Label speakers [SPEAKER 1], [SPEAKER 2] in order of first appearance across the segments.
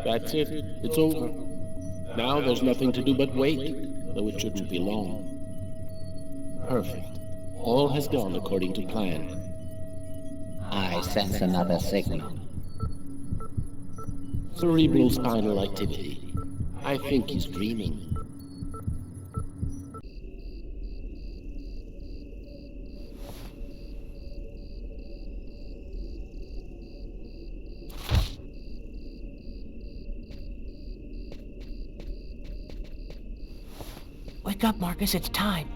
[SPEAKER 1] That's it. It's over. Now there's nothing to do but wait, though it shouldn't be long. Perfect. All has gone according to plan.
[SPEAKER 2] I sense another signal.
[SPEAKER 1] Cerebral spinal activity. I think he's dreaming.
[SPEAKER 3] Wake up, Marcus, it's time.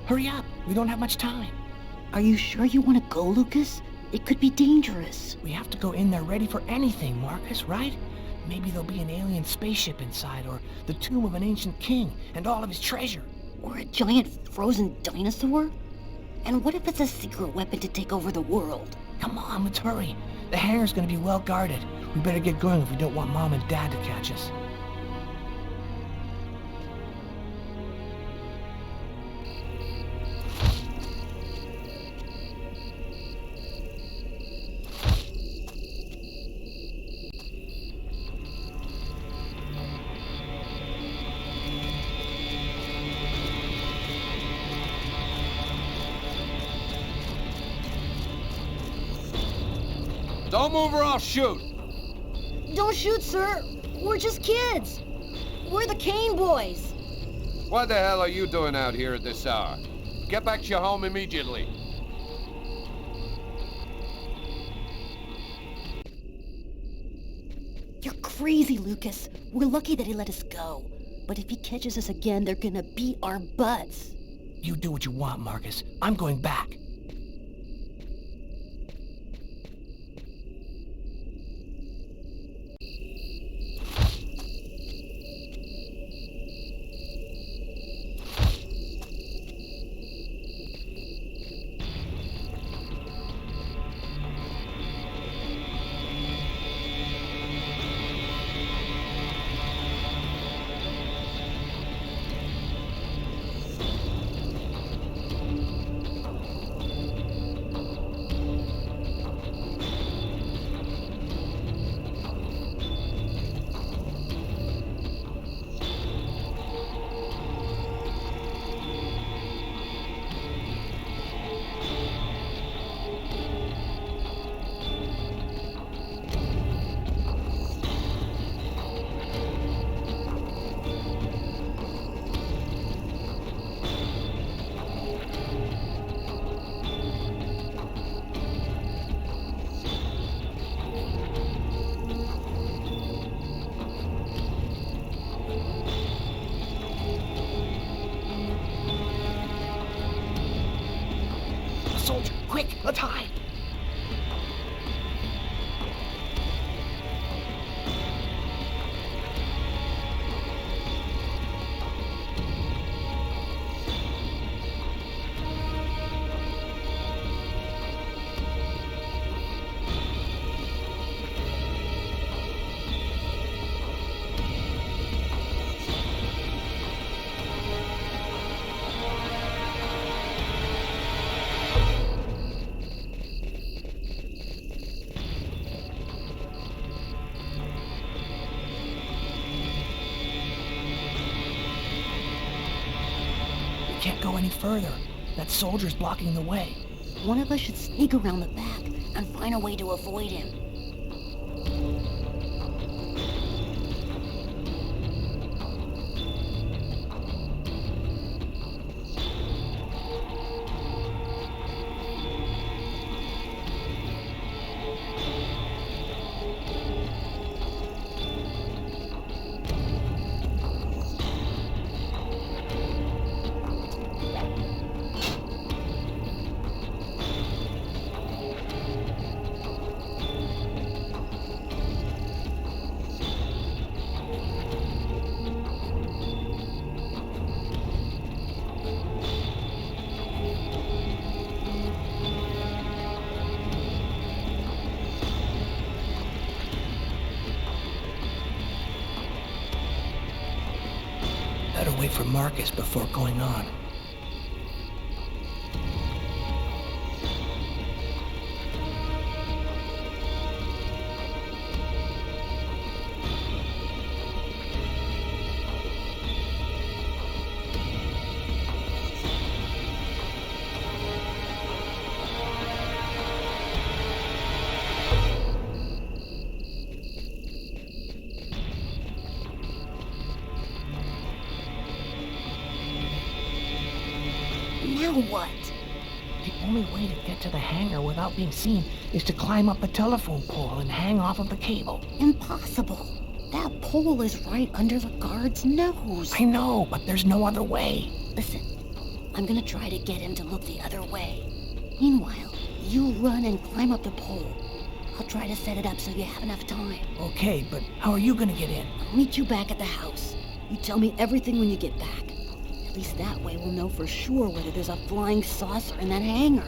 [SPEAKER 3] Hurry up, we don't have much time.
[SPEAKER 4] Are you sure you want to go, Lucas? It could be dangerous.
[SPEAKER 3] We have to go in there ready for anything, Marcus, right? Maybe there'll be an alien spaceship inside, or the tomb of an ancient king, and all of his treasure.
[SPEAKER 4] Or a giant frozen dinosaur? And what if it's a secret weapon to take over the world?
[SPEAKER 3] Come on, let's hurry. The hangar's gonna be well guarded. We better get going if we don't want Mom and Dad to catch us.
[SPEAKER 5] Don't move or I'll shoot!
[SPEAKER 4] Don't shoot, sir. We're just kids. We're the Kane boys.
[SPEAKER 5] What the hell are you doing out here at this hour? Get back to your home immediately.
[SPEAKER 4] You're crazy, Lucas. We're lucky that he let us go. But if he catches us again, they're gonna beat our butts.
[SPEAKER 3] You do what you want, Marcus. I'm going back. Soldier, quick, let's hide! Can't go any further. That soldier's blocking the way.
[SPEAKER 4] One of us should sneak around the back and find a way to avoid him. Better wait for Marcus before going on. Now what?
[SPEAKER 3] The only way to get to the hangar without being seen is to climb up the telephone pole and hang off of the cable.
[SPEAKER 4] Impossible. That pole is right under the guard's nose.
[SPEAKER 3] I know, but there's no other way.
[SPEAKER 4] Listen, I'm gonna try to get him to look the other way. Meanwhile, you run and climb up the pole. I'll try to set it up so you have enough time.
[SPEAKER 3] Okay, but how are you gonna get in?
[SPEAKER 4] I'll meet you back at the house. You tell me everything when you get back. At least that way we'll know for sure whether there's a flying saucer in that hangar.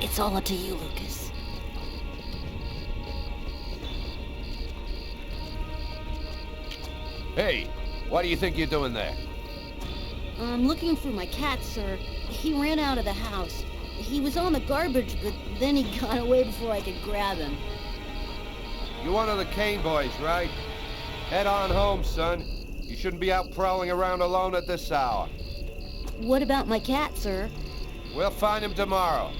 [SPEAKER 4] It's all up to you, Lucas.
[SPEAKER 5] Hey, what do you think you're doing there?
[SPEAKER 4] I'm looking for my cat, sir. He ran out of the house. He was on the garbage, but then he got away before I could grab him.
[SPEAKER 5] You're one of the Kane boys, right? Head on home, son. You shouldn't be out prowling around alone at this hour.
[SPEAKER 4] What about my cat, sir?
[SPEAKER 5] We'll find him tomorrow.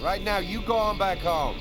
[SPEAKER 5] Right now, you go on back home.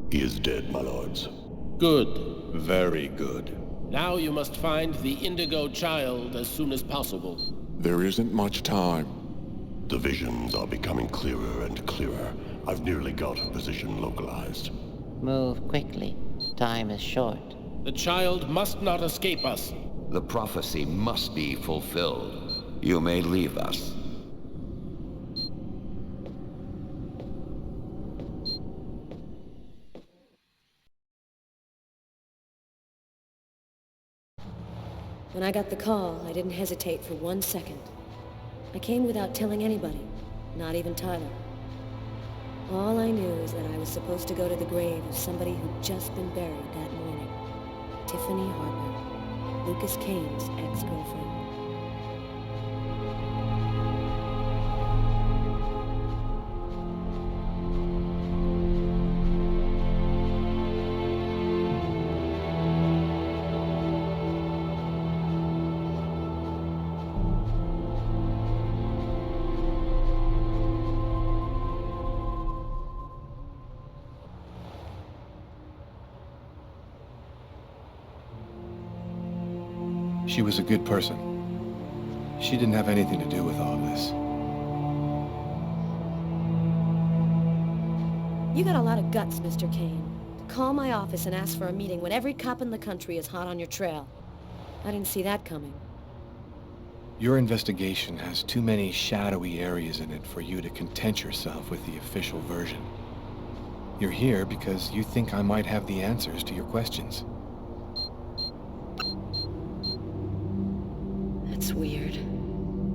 [SPEAKER 6] He is dead, my lords.
[SPEAKER 1] Good.
[SPEAKER 6] Very good.
[SPEAKER 1] Now you must find the Indigo child as soon as possible.
[SPEAKER 6] There isn't much time. The visions are becoming clearer and clearer. I've nearly got her position localized.
[SPEAKER 2] Move quickly. Time is short.
[SPEAKER 1] The child must not escape us.
[SPEAKER 7] The prophecy must be fulfilled. You may leave us.
[SPEAKER 8] When I got the call, I didn't hesitate for 1 second. I came without telling anybody, not even Tyler. All I knew is that I was supposed to go to the grave of somebody who'd just been buried that morning. Tiffany Harper, Lucas Kane's ex-girlfriend.
[SPEAKER 9] She was a good person. She didn't have anything to do with all this.
[SPEAKER 8] You got a lot of guts, Mr. Kane. To call my office and ask for a meeting when every cop in the country is hot on your trail. I didn't see that coming.
[SPEAKER 9] Your investigation has too many shadowy areas in it for you to content yourself with the official version. You're here because you think I might have the answers to your questions.
[SPEAKER 8] That's weird.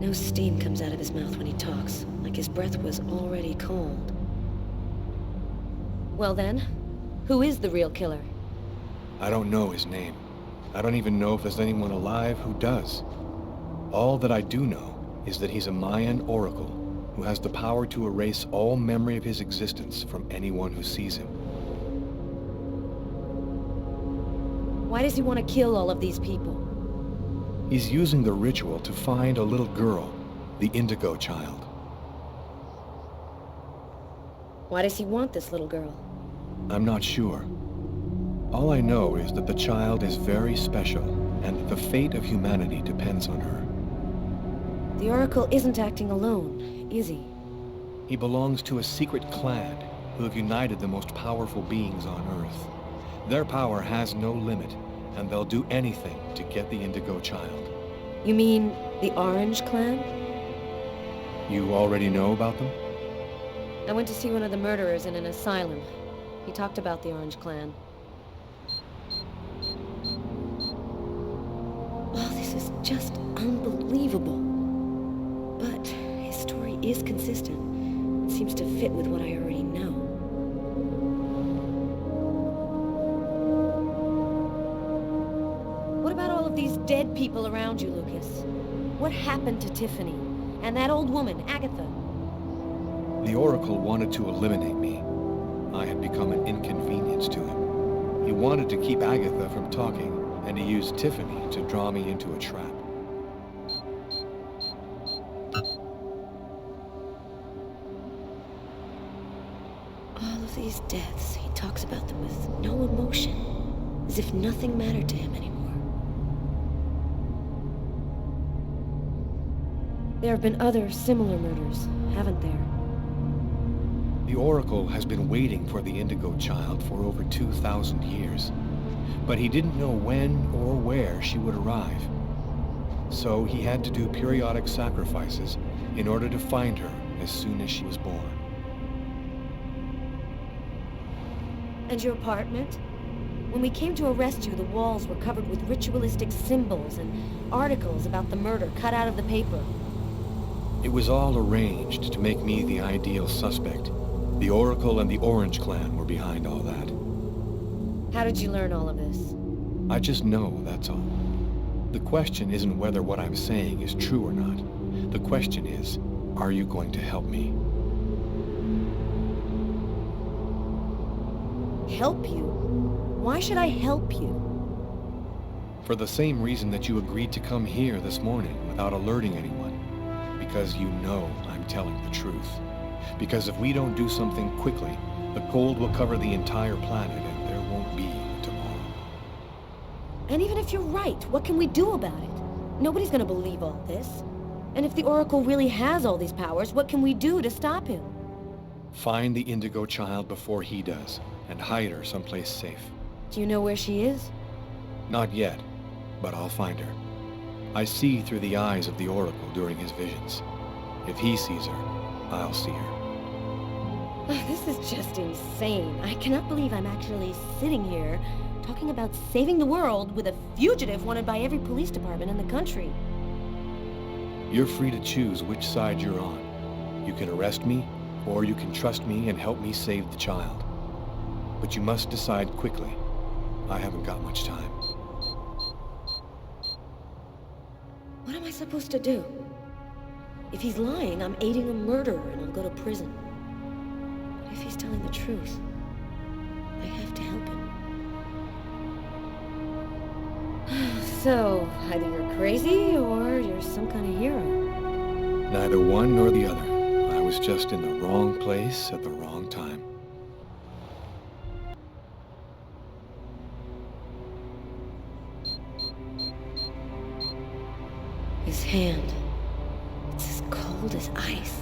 [SPEAKER 8] No steam comes out of his mouth when he talks, like his breath was already cold. Well then, who is the real killer?
[SPEAKER 9] I don't know his name. I don't even know if there's anyone alive who does. All that I do know is that he's a Mayan oracle who has the power to erase all memory of his existence from anyone who sees him.
[SPEAKER 8] Why does he want to kill all of these people?
[SPEAKER 9] He's using the ritual to find a little girl, the Indigo child.
[SPEAKER 8] Why does he want this little girl?
[SPEAKER 9] I'm not sure. All I know is that the child is very special, and the fate of humanity depends on her.
[SPEAKER 8] The Oracle isn't acting alone, is he?
[SPEAKER 9] He belongs to a secret clan who have united the most powerful beings on Earth. Their power has no limit, and they'll do anything to get the Indigo child.
[SPEAKER 8] You mean the Orange Clan?
[SPEAKER 9] You already know about them?
[SPEAKER 8] I went to see one of the murderers in an asylum. He talked about the Orange Clan. Oh, this is just unbelievable. But his story is consistent. It seems to fit with what I already know. What about all of these dead people around you, Lucas? What happened to Tiffany? And that old woman, Agatha?
[SPEAKER 9] The Oracle wanted to eliminate me. I had become an inconvenience to him. He wanted to keep Agatha from talking, and he used Tiffany to draw me into a trap. All of these deaths, he talks about them with no emotion, as if nothing mattered to him anymore. There have been other similar murders, haven't there? The Oracle has been waiting for the Indigo child for over 2,000 years. But he didn't know when or where she would arrive. So he had to do periodic sacrifices in order to find her as soon as she was born. And your apartment? When we came to arrest you, the walls were covered with ritualistic symbols and articles about the murder cut out of the paper. It was all arranged to make me the ideal suspect. The Oracle and the Orange Clan were behind all that. How did you learn all of this? I just know, that's all. The question isn't whether what I'm saying is true or not. The question is, are you going to help me? Help you? Why should I help you? For the same reason that you agreed to come here this morning without alerting anyone. Because you know I'm telling the truth. Because if we don't do something quickly, the cold will cover the entire planet and there won't be a tomorrow. And even if you're right, what can we do about it? Nobody's gonna believe all this. And if the Oracle really has all these powers, what can we do to stop him? Find the Indigo child before he does, and hide her someplace safe. Do you know where she is? Not yet, but I'll find her. I see through the eyes of the Oracle during his visions. If he sees her, I'll see her. This is just insane. I cannot believe I'm actually sitting here talking about saving the world with a fugitive wanted by every police department in the country. You're free to choose which side you're on. You can arrest me, or you can trust me and help me save the child. But you must decide quickly. I haven't got much time. What am I supposed to do? If he's lying, I'm aiding a murderer and I'll go to prison. But if he's telling the truth, I have to help him. So, either you're crazy or you're some kind of hero. Neither one nor the other. I was just in the wrong place at the wrong time. His hand. It's as cold as ice.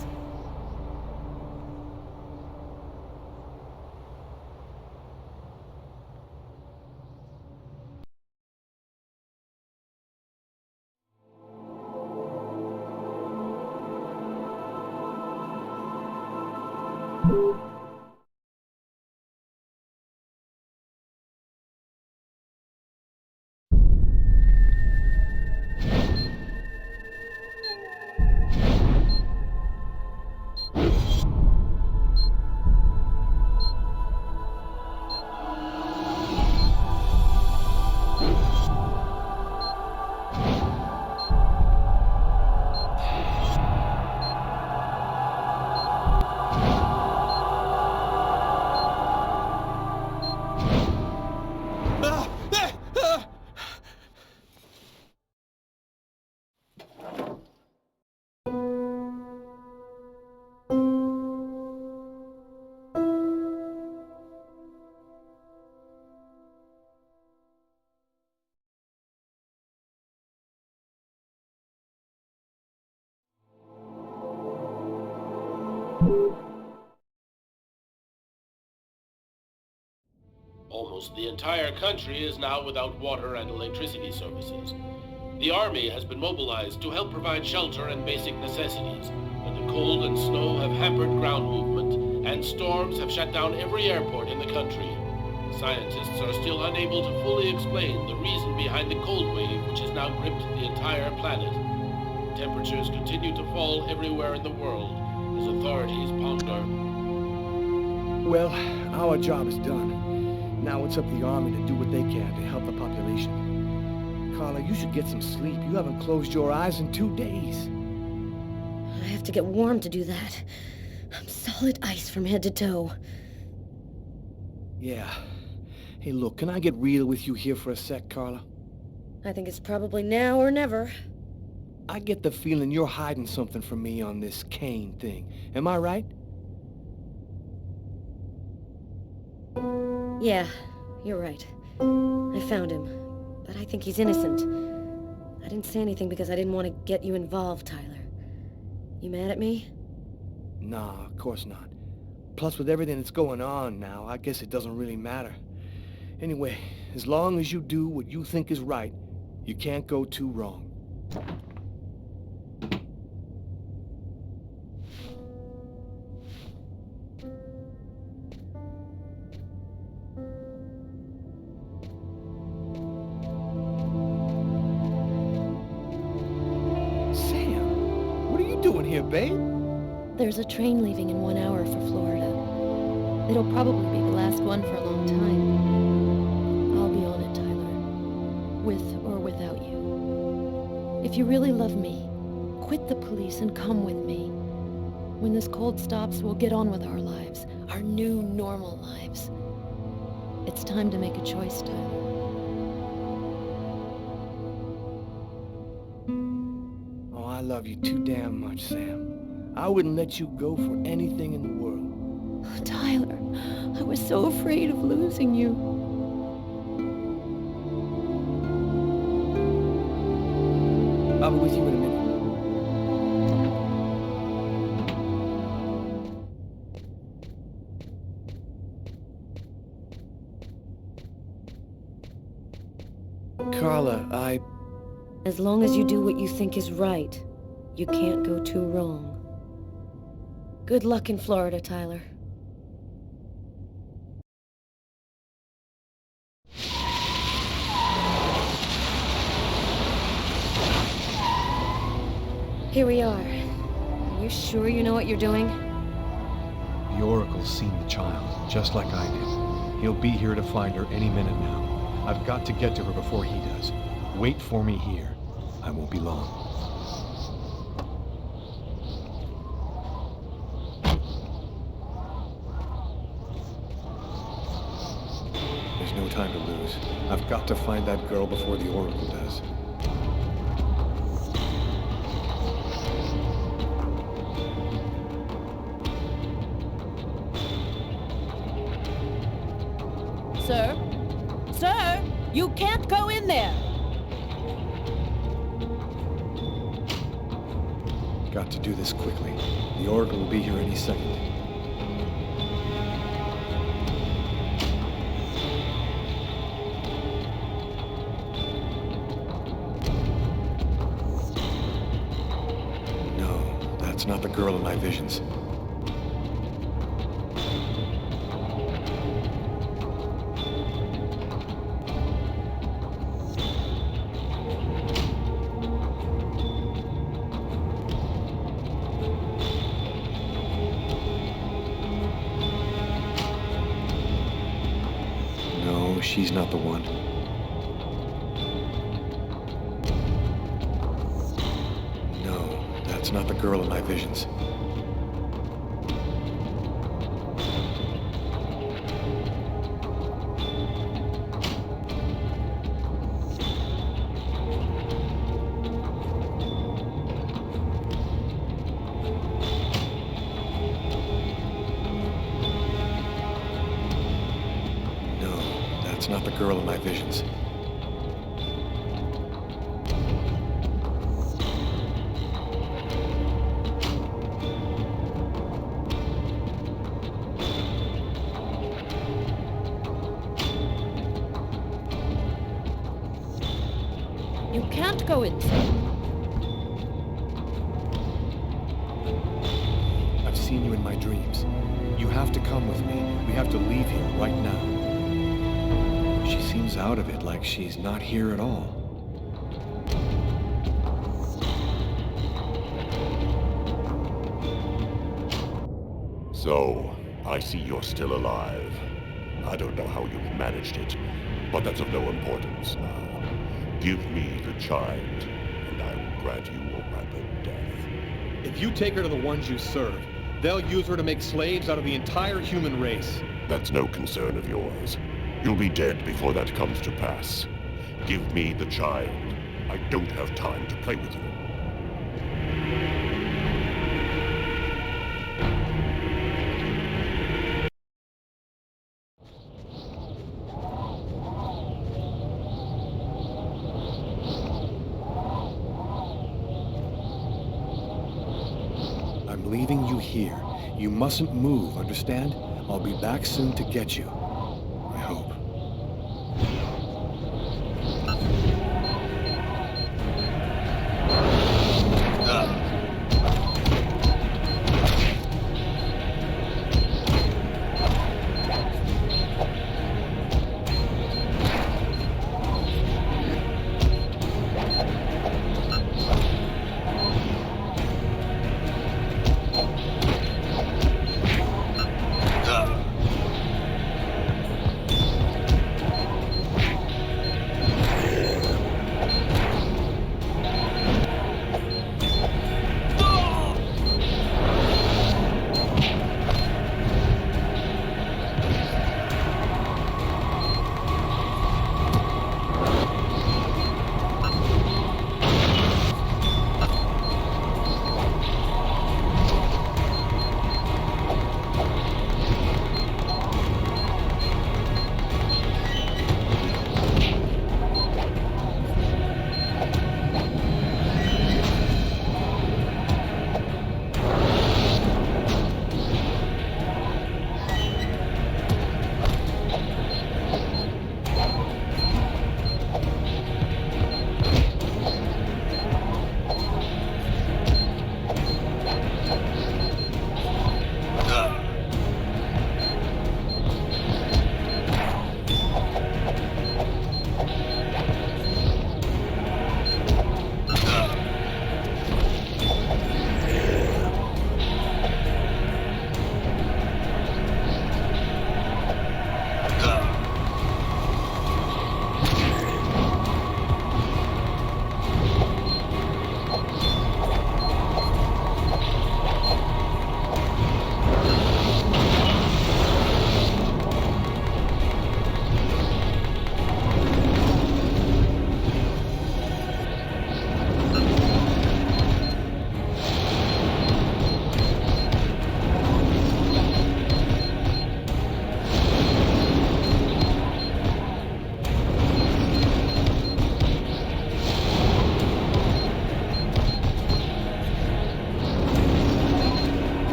[SPEAKER 1] Almost the entire country is now without water and electricity services. The army has been mobilized to help provide shelter and basic necessities, but the cold and snow have hampered ground movement, and storms have shut down every airport in the country. Scientists are still unable to fully explain the reason behind the cold wave which has now gripped the entire planet. Temperatures continue to fall everywhere in the world as authorities ponder.
[SPEAKER 3] Well, our job is done. Now it's up to the army to do what they can to help the population. Carla, you should get some sleep. You haven't closed your eyes in 2 days.
[SPEAKER 8] I have to get warm to do that. I'm solid ice from head to toe.
[SPEAKER 3] Yeah. Hey, look, can I get real with you here for a sec, Carla?
[SPEAKER 8] I think it's probably now or never.
[SPEAKER 3] I get the feeling you're hiding something from me on this Kane thing. Am I right?
[SPEAKER 8] Yeah, you're right. I found him, but I think he's innocent. I didn't say anything because I didn't want to get you involved, Tyler. You mad at me?
[SPEAKER 3] Nah, of course not. Plus, with everything that's going on now, I guess it doesn't really matter. Anyway, as long as you do what you think is right, you can't go too wrong. Here, babe?
[SPEAKER 8] There's a train leaving in 1 hour for Florida. It'll probably be the last one for a long time. I'll be on it, Tyler. With or without you. If you really love me, quit the police and come with me. When this cold stops, we'll get on with our lives. Our new, normal lives. It's time to make a choice, Tyler.
[SPEAKER 3] I love you too damn much, Sam. I wouldn't let you go for anything in the world.
[SPEAKER 8] Oh, Tyler, I was so afraid of losing you.
[SPEAKER 3] I'll be with you in a minute. Carla,
[SPEAKER 8] As long as you do what you think is right, you can't go too wrong. Good luck in Florida, Tyler. Here we are. Are you sure you know what you're doing?
[SPEAKER 9] The Oracle's seen the child, just like I did. He'll be here to find her any minute now. I've got to get to her before he does. Wait for me here. I won't be long. There's no time to lose. I've got to find that girl before the Oracle does.
[SPEAKER 10] Sir? Sir! You can't go in there!
[SPEAKER 9] Got to do this quickly. The Oracle will be here any second. No, that's not the girl in my visions. she's not the one. No, that's not the girl in my visions. It's not the girl in my visions.
[SPEAKER 10] You can't go inside.
[SPEAKER 9] I've seen you in my dreams. You have to come with me. We have to leave here right now. She seems out of it, like she's not here at all.
[SPEAKER 6] So, I see you're still alive. I don't know how you've managed it, but that's of no importance now. Give me the child, and I will grant you a rapid death.
[SPEAKER 9] If you take her to the ones you serve, they'll use her to make slaves out of the entire human race.
[SPEAKER 6] That's no concern of yours. You'll be dead before that comes to pass. Give me the child. I don't have time to play with you.
[SPEAKER 9] I'm leaving you here. You mustn't move, understand? I'll be back soon to get you. I hope.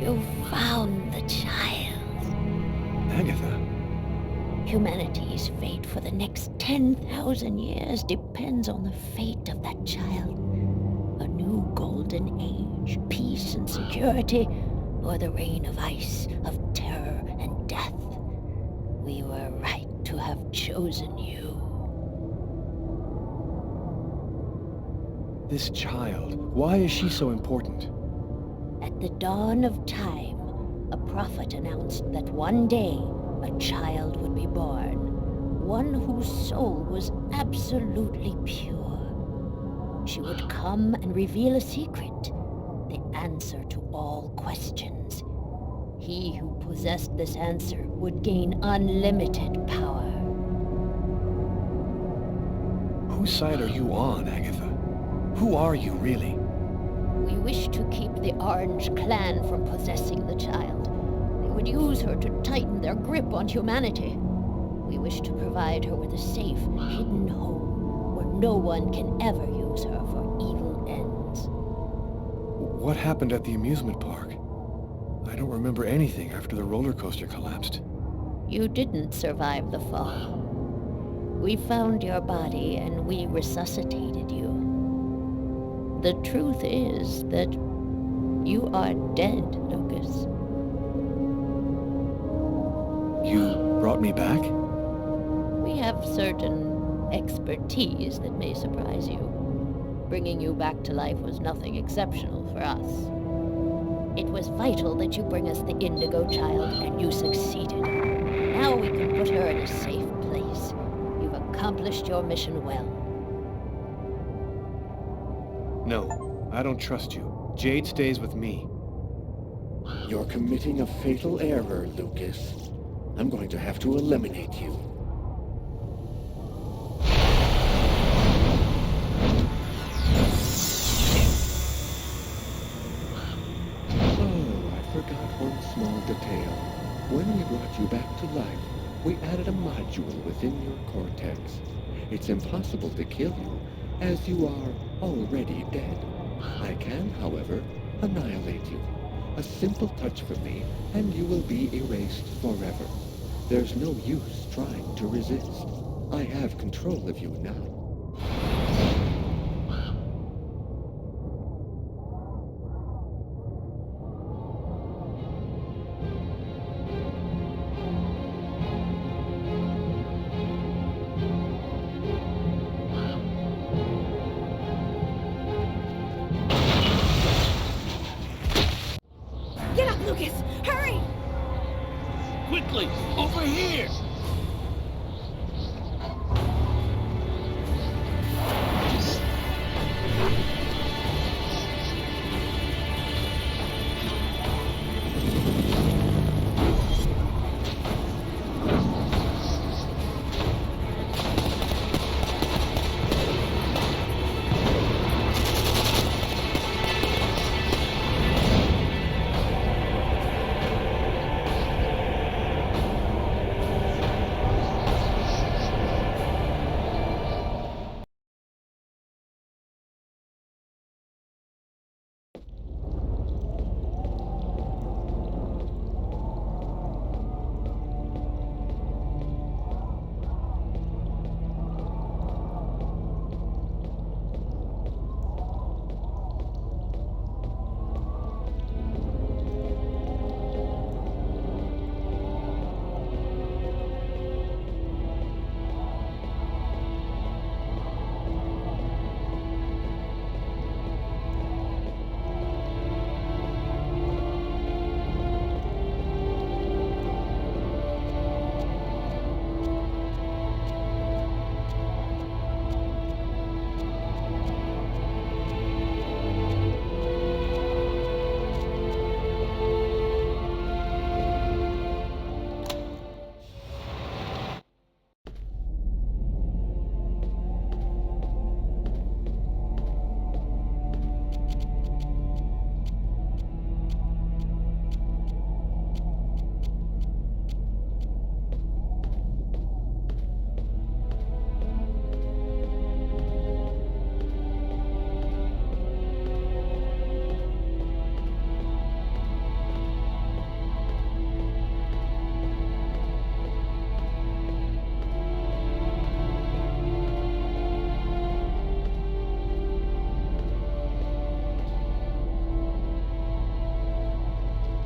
[SPEAKER 4] You found the child.
[SPEAKER 9] Agatha.
[SPEAKER 4] Humanity's fate for the next 10,000 years depends on the fate of that child. A new golden age, peace and security, or the reign of ice, of terror and death. We were right to have chosen you.
[SPEAKER 3] This child, why is she so important?
[SPEAKER 4] At the dawn of time, a prophet announced that one day a child would be born, one whose soul was absolutely pure. She would come and reveal a secret, the answer to all questions. He who possessed this answer would gain unlimited power.
[SPEAKER 9] Whose side are you on, Agatha? Who are you, really?
[SPEAKER 4] We wish to keep the Orange Clan from possessing the child. They would use her to tighten their grip on humanity. We wish to provide her with a safe, hidden home where no one can ever use her for evil ends.
[SPEAKER 9] What happened at the amusement park? I don't remember anything after the roller coaster collapsed.
[SPEAKER 4] You didn't survive the fall. We found your body and we resuscitated you. The truth is that you are dead, Lucas.
[SPEAKER 9] You brought me back?
[SPEAKER 4] We have certain expertise that may surprise you. Bringing you back to life was nothing exceptional for us. It was vital that you bring us the Indigo child, and you succeeded. Now we can put her in a safe place. You've accomplished your mission well.
[SPEAKER 9] No, I don't trust you. Jade stays with me.
[SPEAKER 11] You're committing a fatal error, Lucas. I'm going to have to eliminate you. Oh, I forgot one small detail. When we brought you back to life, we added a module within your cortex. It's impossible to kill you, as you are already dead. I can, however, annihilate you. A simple touch from me, and you will be erased forever. There's no use trying to resist. I have control of you now.
[SPEAKER 8] Get up, Lucas! Hurry!
[SPEAKER 1] Quickly, over here!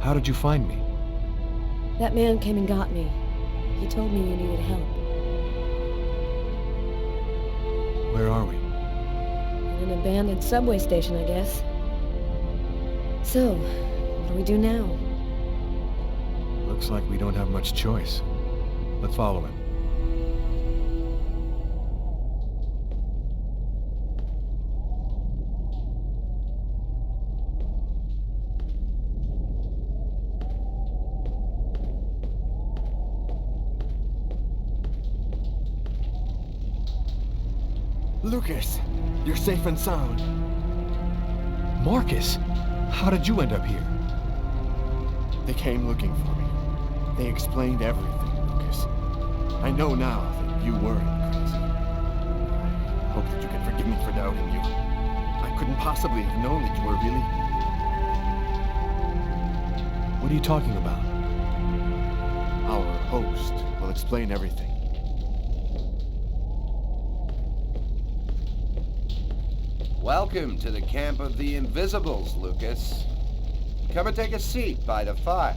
[SPEAKER 9] How did you find me?
[SPEAKER 8] That man came and got me. He told me you needed help.
[SPEAKER 9] Where are we?
[SPEAKER 8] In an abandoned subway station, I guess. So, what do we do now?
[SPEAKER 9] Looks like we don't have much choice. Let's follow him.
[SPEAKER 3] Lucas, you're safe and sound.
[SPEAKER 9] Marcus! How did you end up here?
[SPEAKER 3] They came looking for me. They explained everything, Lucas. I know now that you weren't crazy. I hope that you can forgive me for doubting you. I couldn't possibly have known that you were really...
[SPEAKER 9] What are you talking about?
[SPEAKER 3] Our host will explain everything.
[SPEAKER 5] Welcome to the camp of the Invisibles, Lucas. Come and take a seat by the fire.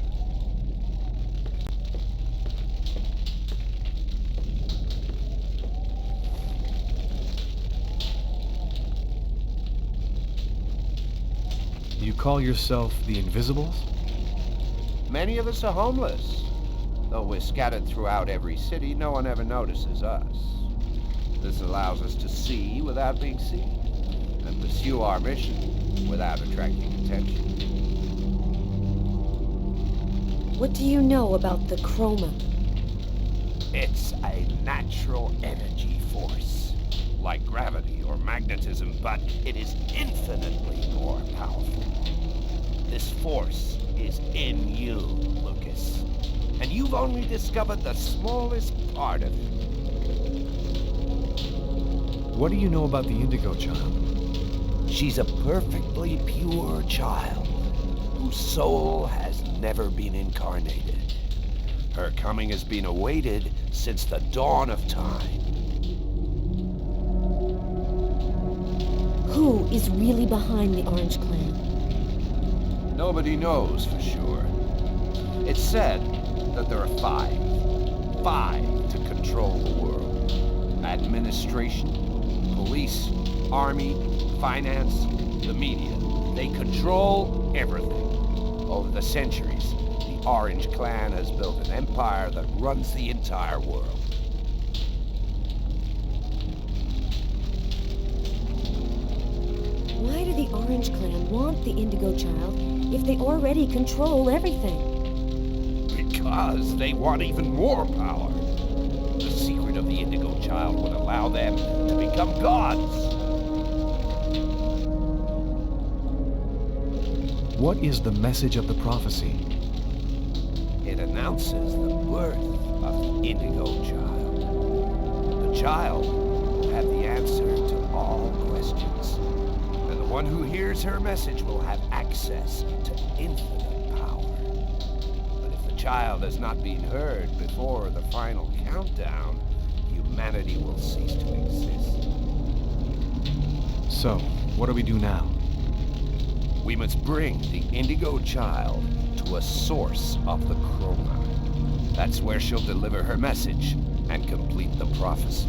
[SPEAKER 9] You call yourself the Invisibles?
[SPEAKER 5] Many of us are homeless. Though we're scattered throughout every city, no one ever notices us. This allows us to see without being seen, and pursue our mission without attracting attention.
[SPEAKER 8] What do you know about the chroma?
[SPEAKER 5] It's a natural energy force, like gravity or magnetism, but it is infinitely more powerful. This force is in you, Lucas, and you've only discovered the smallest part of it.
[SPEAKER 9] What do you know about the Indigo child?
[SPEAKER 5] She's a perfectly pure child whose soul has never been incarnated. Her coming has been awaited since the dawn of time.
[SPEAKER 8] Who is really behind the Orange Clan?
[SPEAKER 5] Nobody knows for sure. It's said that there are five to control the world. Administration, police, army, finance, the media. They control everything. Over the centuries, the Orange Clan has built an empire that runs the entire world.
[SPEAKER 8] Why do the Orange Clan want the Indigo child if they already control everything?
[SPEAKER 5] Because they want even more power. The secret of the Indigo child would allow them to become gods.
[SPEAKER 9] What is the message of the prophecy?
[SPEAKER 5] It announces the birth of the Indigo child. The child will have the answer to all questions. And the one who hears her message will have access to infinite power. But if the child has not been heard before the final countdown, humanity will cease to exist.
[SPEAKER 9] So, what do we do now?
[SPEAKER 5] We must bring the Indigo child to a source of the chroma. That's where she'll deliver her message and complete the prophecy.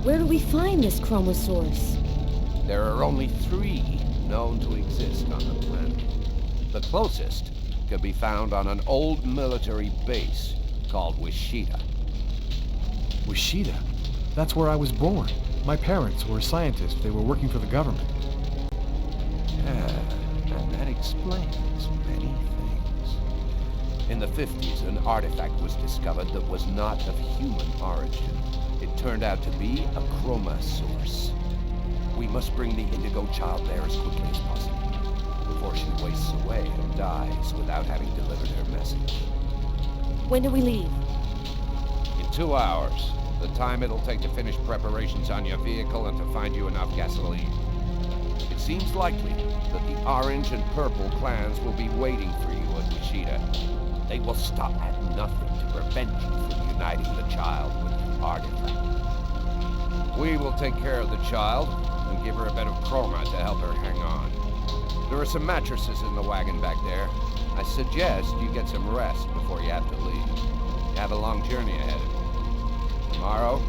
[SPEAKER 8] Where do we find this chroma source?
[SPEAKER 5] There are only 3 known to exist on the planet. The closest can be found on an old military base called Wichita.
[SPEAKER 9] Wichita? That's where I was born. My parents were scientists. They were working for the government.
[SPEAKER 5] And that explains many things. In the 50s, an artifact was discovered that was not of human origin. It turned out to be a chroma source. We must bring the Indigo child there as quickly as possible, before she wastes away and dies without having delivered her message.
[SPEAKER 8] When do we leave?
[SPEAKER 5] In 2 hours. The time it'll take to finish preparations on your vehicle and to find you enough gasoline. It seems likely that the Orange and Purple clans will be waiting for you at Wichita. They will stop at nothing to prevent you from uniting the child with the artifact. We will take care of the child and give her a bit of chroma to help her hang on. There are some mattresses in the wagon back there. I suggest you get some rest before you have to leave. You have a long journey ahead of you. Tomorrow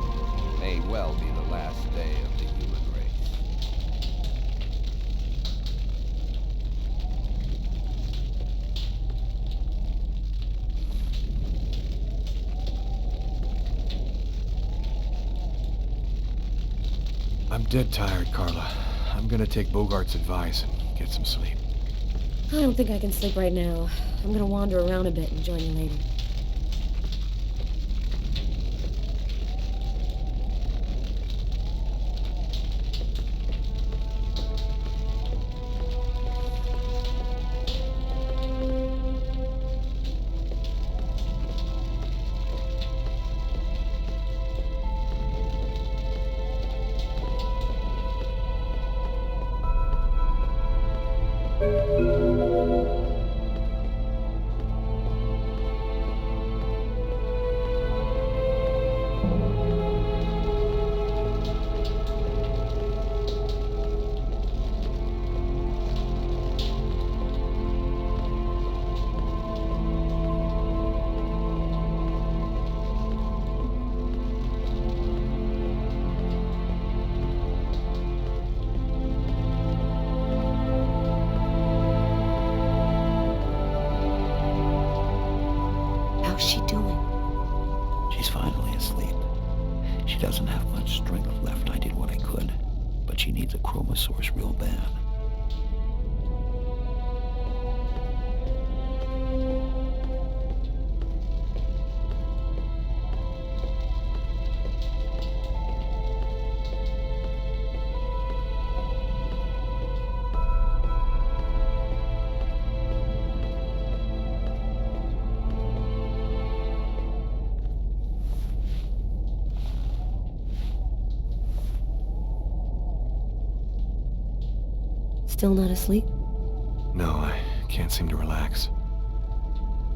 [SPEAKER 5] may well be the last day of the human race.
[SPEAKER 9] I'm dead tired, Carla. I'm gonna take Bogart's advice and get some sleep.
[SPEAKER 8] I don't think I can sleep right now. I'm gonna wander around a bit and join you later. How's she doing?
[SPEAKER 12] She's finally asleep. She doesn't have much strength left. I did what I could, but she needs a chromosource real bad.
[SPEAKER 8] Still not asleep?
[SPEAKER 9] No, I can't seem to relax.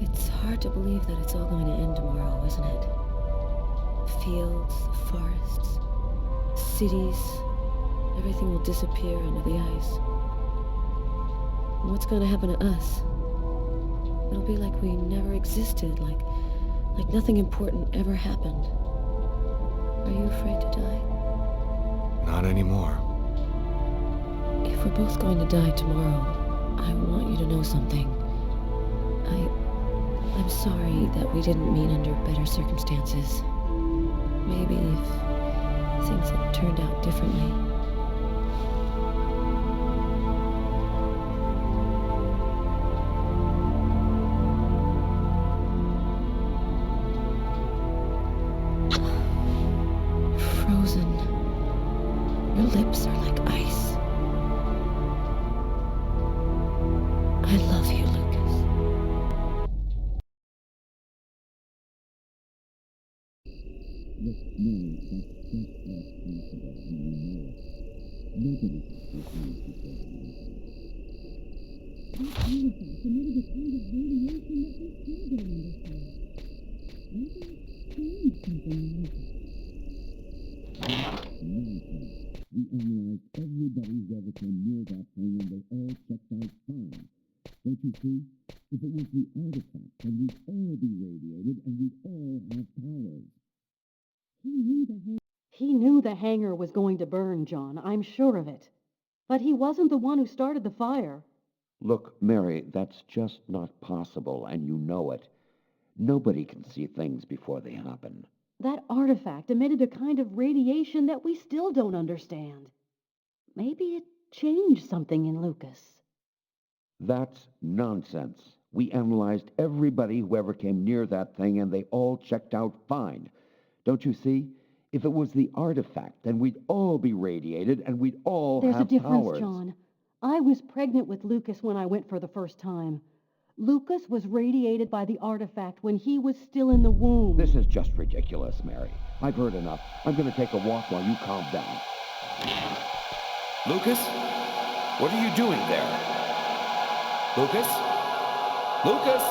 [SPEAKER 8] It's hard to believe that it's all going to end tomorrow, isn't it? The fields, the forests, cities, everything will disappear under the ice. And what's going to happen to us? It'll be like we never existed, like nothing important ever happened. Are you afraid to die?
[SPEAKER 9] Not anymore.
[SPEAKER 8] If we're both going to die tomorrow, I want you to know something. I'm sorry that we didn't meet under better circumstances. Maybe if things had turned out differently. Frozen. Your lips are like ice. I love you, Lucas.
[SPEAKER 12] We analyzed everybody who ever came near that thing, and they all checked out fine. Don't you see? If it was the artifact, then we'd all be radiated, and we'd all have powers.
[SPEAKER 10] He knew the hangar was going to burn, John. I'm sure of it. But he wasn't the one who started the fire.
[SPEAKER 12] Look, Mary, that's just not possible, and you know it. Nobody can see things before they happen.
[SPEAKER 10] That artifact emitted a kind of radiation that we still don't understand. Maybe it changed something in Lucas.
[SPEAKER 12] That's nonsense. We analyzed everybody who ever came near that thing, and they all checked out fine. Don't you see? If it was the artifact, then we'd all be radiated, and we'd all
[SPEAKER 10] There's
[SPEAKER 12] have
[SPEAKER 10] a difference,
[SPEAKER 12] powers.
[SPEAKER 10] John. I was pregnant with Lucas when I went for the first time. Lucas was radiated by the artifact when he was still in the womb.
[SPEAKER 12] This is just ridiculous, Mary. I've heard enough. I'm going to take a walk while you calm down.
[SPEAKER 5] Lucas? What are you doing there? Lucas? Lucas?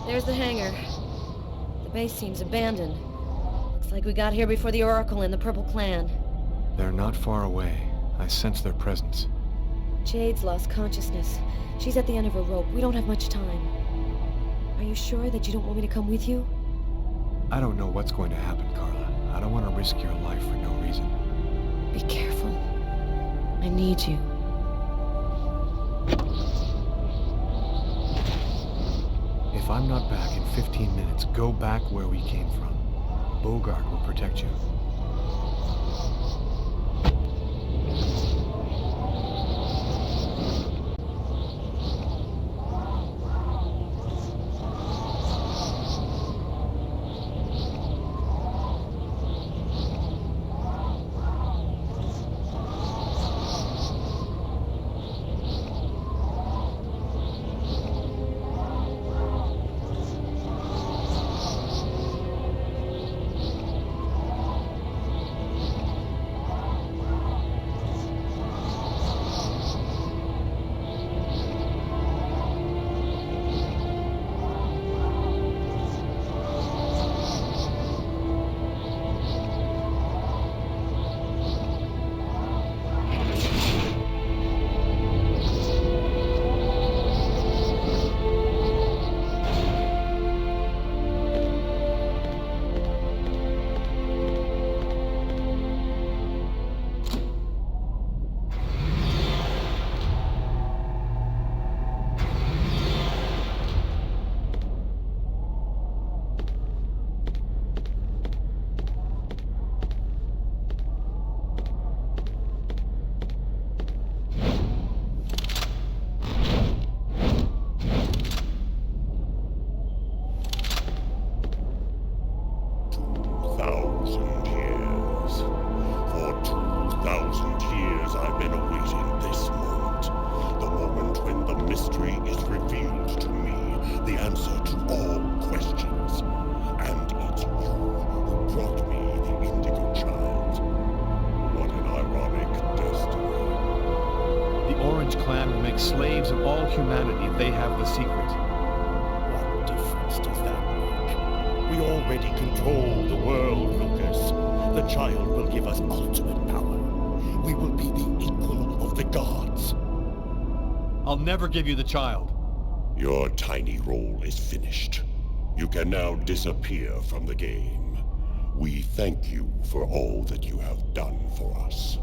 [SPEAKER 8] There's the hangar. The base seems abandoned. Looks like we got here before the Oracle and the Purple Clan.
[SPEAKER 9] They're not far away. I sense their presence.
[SPEAKER 8] Jade's lost consciousness. She's at the end of her rope. We don't have much time. Are you sure that you don't want me to come with you?
[SPEAKER 9] I don't know what's going to happen, Carla. I don't want to risk your life for no reason.
[SPEAKER 8] Be careful. I need you.
[SPEAKER 9] If I'm not back in 15 minutes, go back where we came from. Bogart will protect you. Slaves of all humanity if they have the secret.
[SPEAKER 6] What difference does that make? We already control the world, Lucas. The child will give us ultimate power. We will be the equal of the gods.
[SPEAKER 9] I'll never give you the child.
[SPEAKER 6] Your tiny role is finished. You can now disappear from the game. We thank you for all that you have done for us.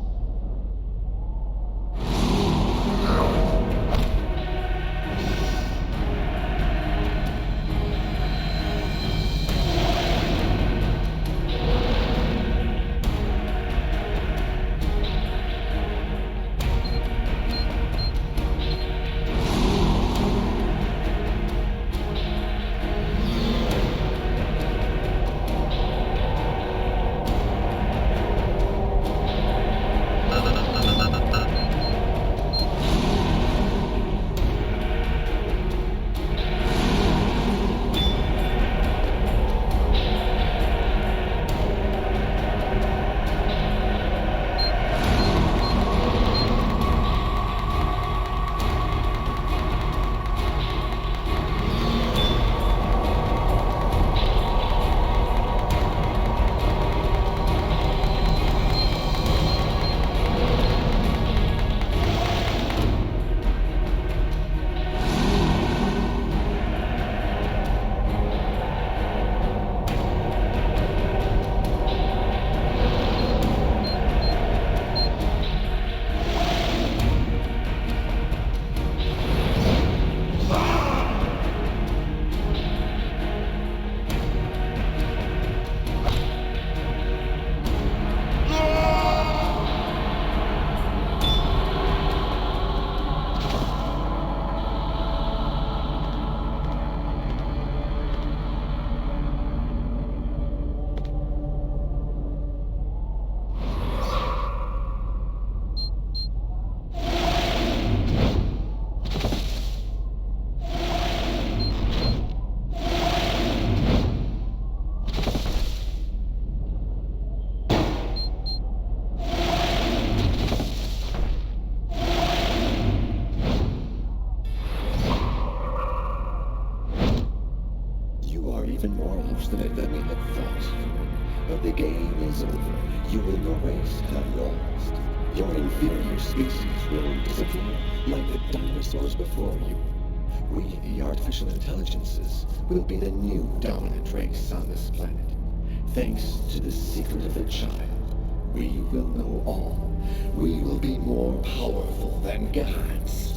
[SPEAKER 11] even more obstinate than we had thought. But the game is over. You in the race have lost. Your inferior species will disappear like the dinosaurs before you. We, the artificial intelligences, will be the new dominant race on this planet. Thanks to the secret of the child, we will know all. We will be more powerful than gods.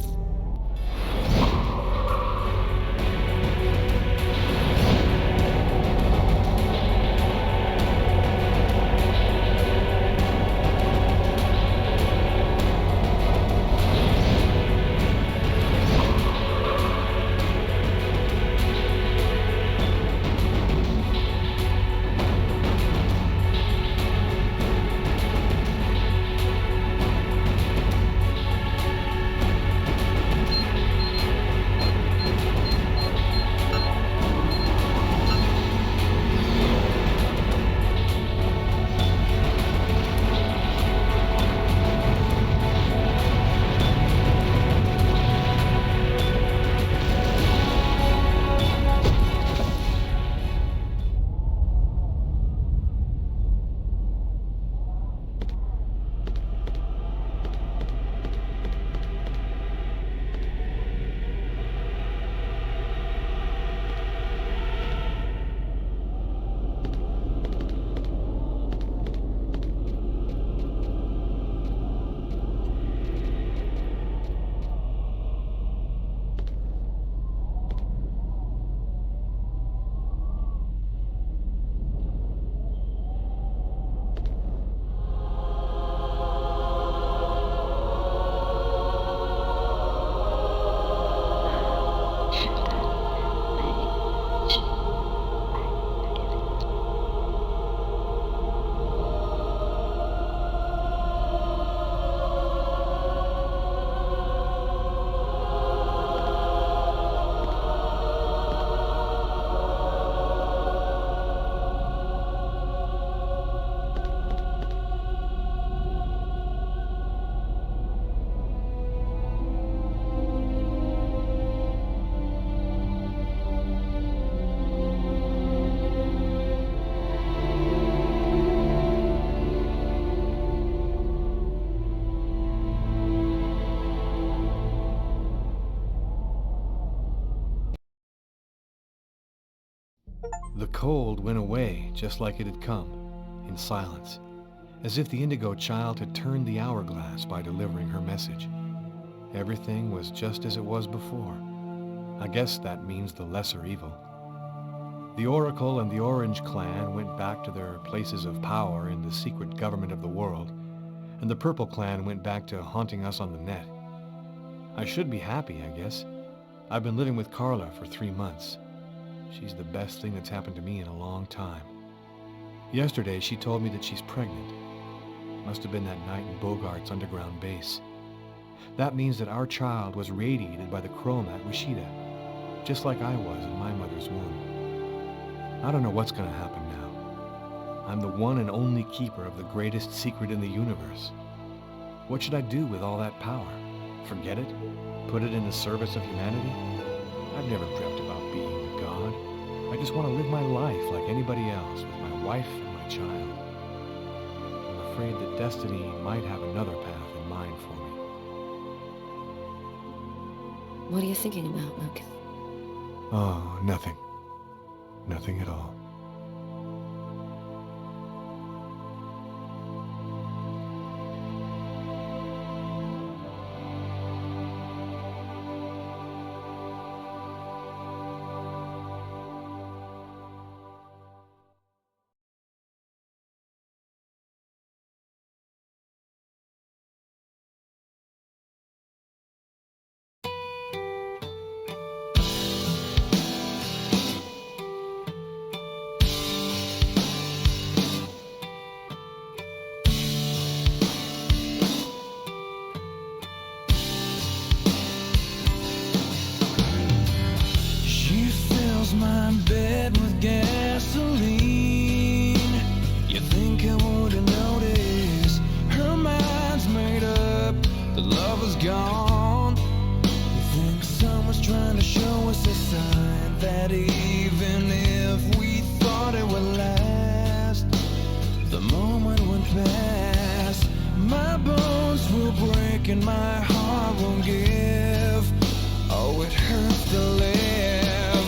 [SPEAKER 9] The cold went away just like it had come, in silence, as if the Indigo child had turned the hourglass by delivering her message. Everything was just as it was before. I guess that means the lesser evil. The Oracle and the Orange Clan went back to their places of power in the secret government of the world, and the Purple Clan went back to haunting us on the net. I should be happy, I guess. I've been living with Carla for 3 months. She's the best thing that's happened to me in a long time. Yesterday, she told me that she's pregnant. Must have been that night in Bogart's underground base. That means that our child was radiated by the chromat Wishida, just like I was in my mother's womb. I don't know what's going to happen now. I'm the one and only keeper of the greatest secret in the universe. What should I do with all that power? Forget it? Put it in the service of humanity? I've never dreamt about being a god. I just want to live my life like anybody else with my wife and my child. I'm afraid that destiny might have another path in mind for me.
[SPEAKER 8] What are you thinking about, Lucas?
[SPEAKER 9] Oh, nothing. Nothing at all.
[SPEAKER 13] My bed with gasoline. You think I wouldn't notice? Her mind's made up, the love is gone. You think someone's trying to show us a sign that even if we and my heart won't give. Oh, it hurts to live.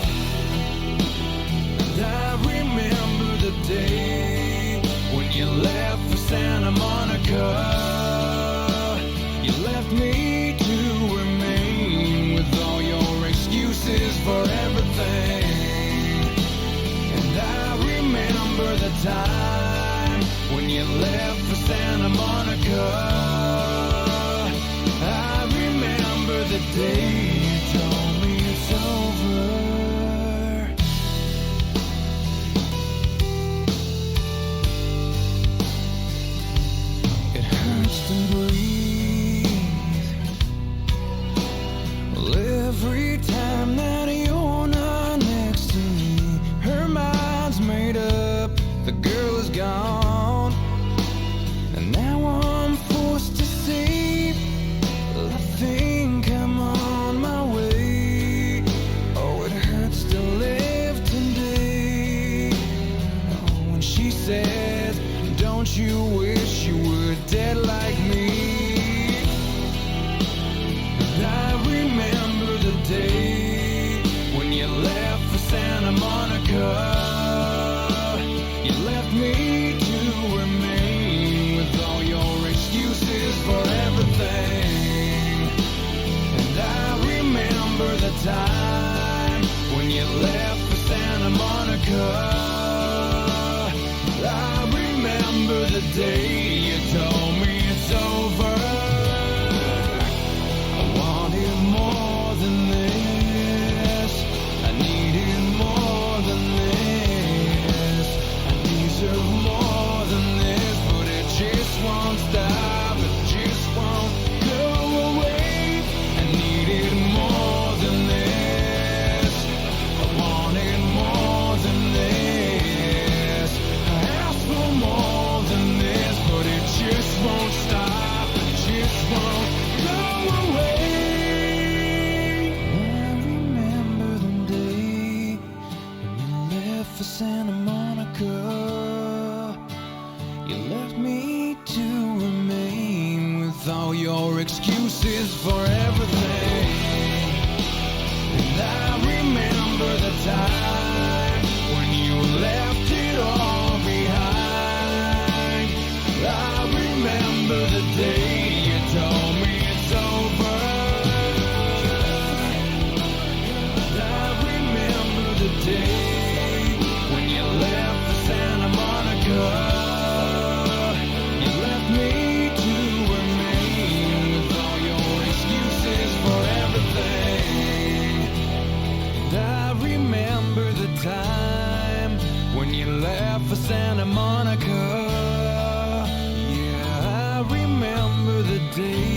[SPEAKER 13] And I remember the day when you left for Santa Monica. You left me to remain with all your excuses for everything. And I remember the time when you left for Santa Monica. I remember the day you told me it's over. It hurts to breathe. Well, every time that you're not next to me, her mind's made up, the girl is gone. And now I'm forced to see, I think I'm on my way. Oh, it hurts to live today. Oh, when she says, don't you wish you were dead like me? And I remember the day when you left for Santa Monica. You left me to remain with all your excuses for everything. And I remember the time when you left for Santa Monica. I remember the day you told me it's over. I wanted more than this. I needed more than this. I deserve more than this, but it just won't stop. It just won't go away. I needed more than this. I wanted more than this. I asked for more than this, but it just won't stop. It just won't go away. I remember the day when you left for Santa Monica. You left me to remain with all your excuses for everything. And I remember the time when you left it all behind. I remember the day you told me it's over. I remember the day when you left for Santa Monica. You left me to remain with all your excuses for everything. And I remember the time when you left for Santa Monica. Yeah, I remember the day